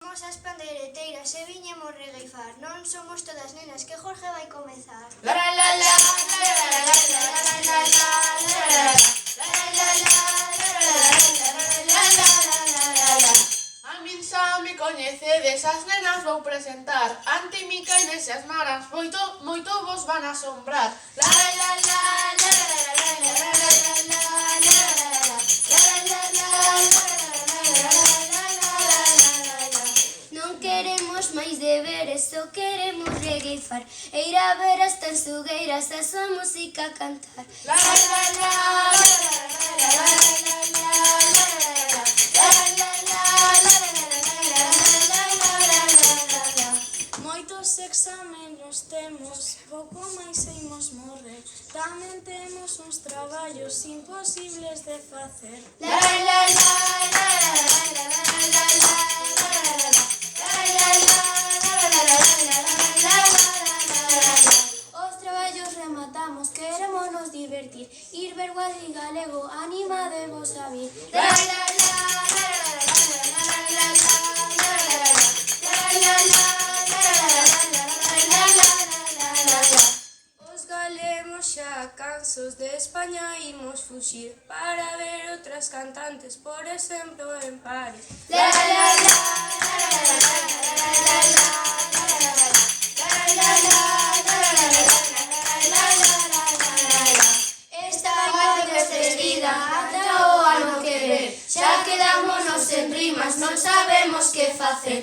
Somos as pandeireteiras e viñemos regueifar. Non somos todas nenas, que Jorge vai comezar. A min xa me coñecedes, as nenas vou presentar. Anti Mica e Inés e as maras, moito vos van a asombrar. Non queremos máis deberes, só queremos regueifar e ir a ver as tansugueiras, a súa música cantar. Moitos examenos temos, pouco máis imos morrer. Tamén temos uns traballos imposibles de facer. Os traballos rematamos, querémonos divertir, ir ver Guadri Galego, animadevos a vir. Os galegos xa cansos de España imos fuxir para ver outras cantantes, por exemplo en París. Esta vai despedida ata o ano que ven, xa quedámonos sen rimas, non sabemos que facer.